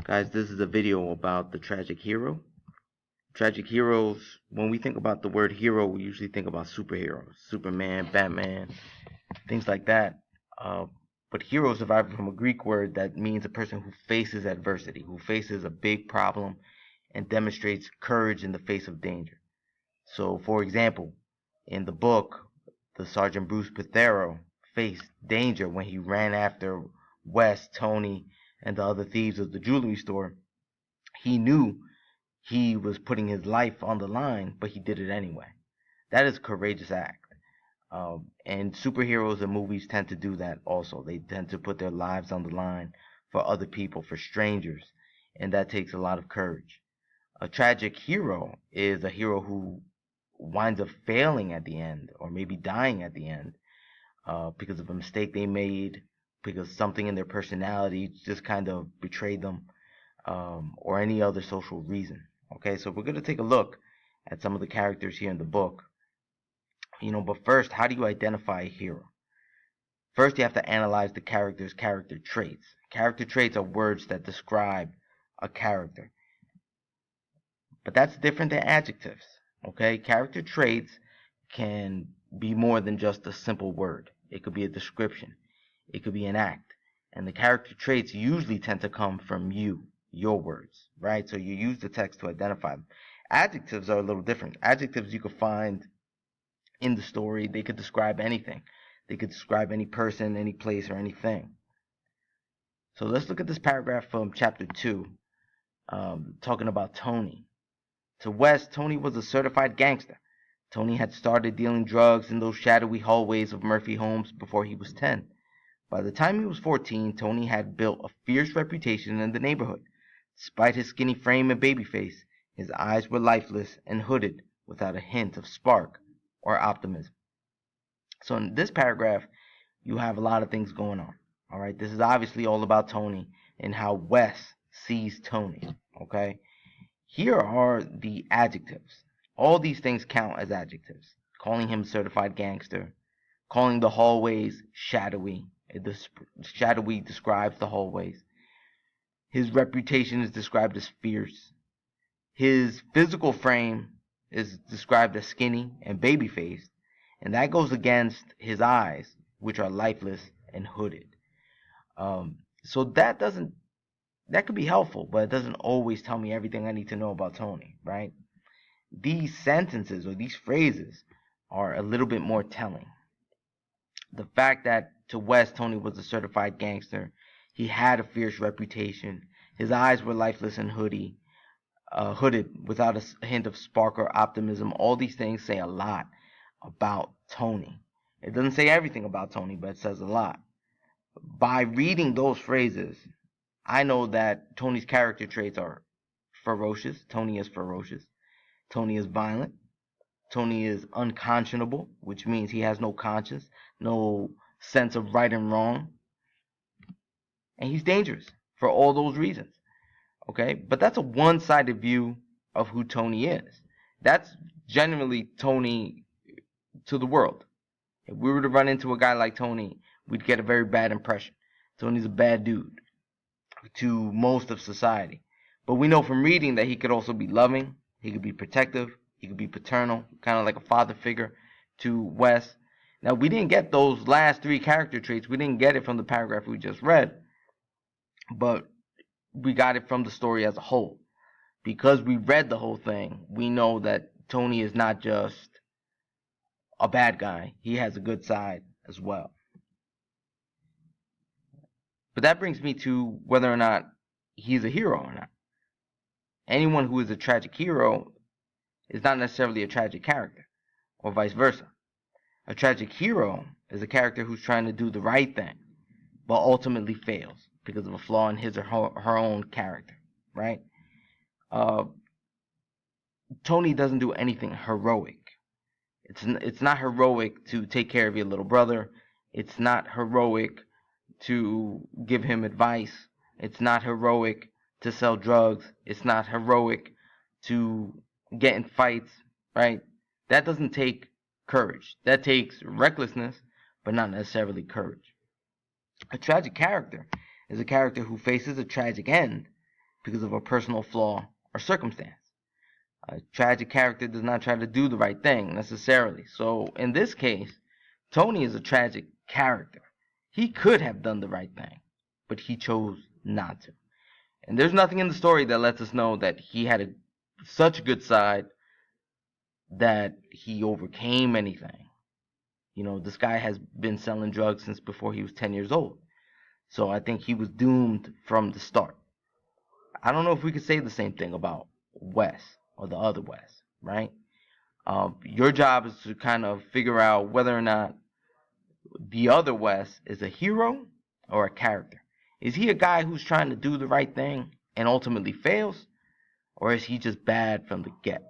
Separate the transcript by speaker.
Speaker 1: Guys, this is a video about the tragic hero. Tragic heroes, when we think about the word hero, we usually think about superheroes, Superman, Batman, things like that. Uh, but hero is derived from a Greek word that means a person who faces adversity, who faces a big problem and demonstrates courage in the face of danger. So, for example, in the book, the Sergeant Bruce Pethero faced danger when he ran after Wes, Tony, and the other thieves of the jewelry store. He knew he was putting his life on the line, but he did it anyway. That is a courageous act. And superheroes in movies tend to do that also. They tend to put their lives on the line for other people, for strangers, and that takes a lot of courage. A tragic hero is a hero who winds up failing at the end, or maybe dying at the end, because of a mistake they made, because something in their personality just kind of betrayed them, or any other social reason. Okay, so we're going to take a look at some of the characters here in the book. But first, how do you identify a hero? First, you have to analyze the character's character traits. Character traits are words that describe a character, but that's different than adjectives. Okay, character traits can be more than just a simple word. It could be a description. It could be an act. And the character traits usually tend to come from you, your words, right? So you use the text to identify them. Adjectives are a little different. Adjectives you could find in the story. They could describe anything. They could describe any person, any place, or anything. So let's look at this paragraph from chapter 2, talking about Tony. To Wes, Tony was a certified gangster. Tony had started dealing drugs in those shadowy hallways of Murphy homes before he was 10. By the time he was 14, Tony had built a fierce reputation in the neighborhood. Despite his skinny frame and baby face, his eyes were lifeless and hooded without a hint of spark or optimism. So in this paragraph, you have a lot of things going on. All right, this is obviously all about Tony and how Wes sees Tony. Okay, here are the adjectives. All these things count as adjectives. Calling him certified gangster, calling the hallways shadowy. The shadowy describes the hallways. His reputation is described as fierce. His physical frame is described as skinny and baby-faced, and that goes against his eyes, which are lifeless and hooded. So that could be helpful, but it doesn't always tell me everything I need to know about Tony, right? These sentences or these phrases are a little bit more telling. The fact that to Wes, Tony was a certified gangster, he had a fierce reputation, his eyes were lifeless and hooded without a hint of spark or optimism. All these things say a lot about Tony. It doesn't say everything about Tony, but it says a lot. By reading those phrases, I know that Tony's character traits are ferocious. Tony is ferocious. Tony is violent. Tony is unconscionable, which means he has no conscience, no sense of right and wrong. And he's dangerous for all those reasons. Okay? But that's a one-sided view of who Tony is. That's generally Tony to the world. If we were to run into a guy like Tony, we'd get a very bad impression. Tony's a bad dude to most of society. But we know from reading that he could also be loving, he could be protective, he could be paternal, kind of like a father figure to Wes. Now, we didn't get those last three character traits. We didn't get it from the paragraph we just read, but we got it from the story as a whole. Because we read the whole thing, we know that Tony is not just a bad guy. He has a good side as well. But that brings me to whether or not he's a hero or not. Anyone who is a tragic hero is not necessarily a tragic character, or vice versa. A tragic hero is a character who's trying to do the right thing, but ultimately fails because of a flaw in his or her own character, right? Tony doesn't do anything heroic. It's not heroic to take care of your little brother. It's not heroic to give him advice. It's not heroic to sell drugs. It's not heroic to get in fights, right? That doesn't take courage. That takes recklessness, but not necessarily courage. A tragic character is a character who faces a tragic end, because of a personal flaw or circumstance. A tragic character does not try to do the right thing necessarily. So in this case, Tony is a tragic character. He could have done the right thing, but he chose not to. And there's nothing in the story that lets us know that he had such a good side that he overcame anything. You know, this guy has been selling drugs since before he was 10 years old. So I think he was doomed from the start. I don't know if we could say the same thing about Wes or the other Wes, right? Your job is to kind of figure out whether or not the other Wes is a hero or a character. Is he a guy who's trying to do the right thing and ultimately fails? Or is he just bad from the get?